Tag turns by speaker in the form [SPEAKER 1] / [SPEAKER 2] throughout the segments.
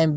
[SPEAKER 1] MB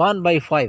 [SPEAKER 1] 1/5،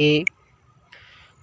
[SPEAKER 1] A۔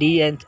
[SPEAKER 1] D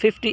[SPEAKER 1] 50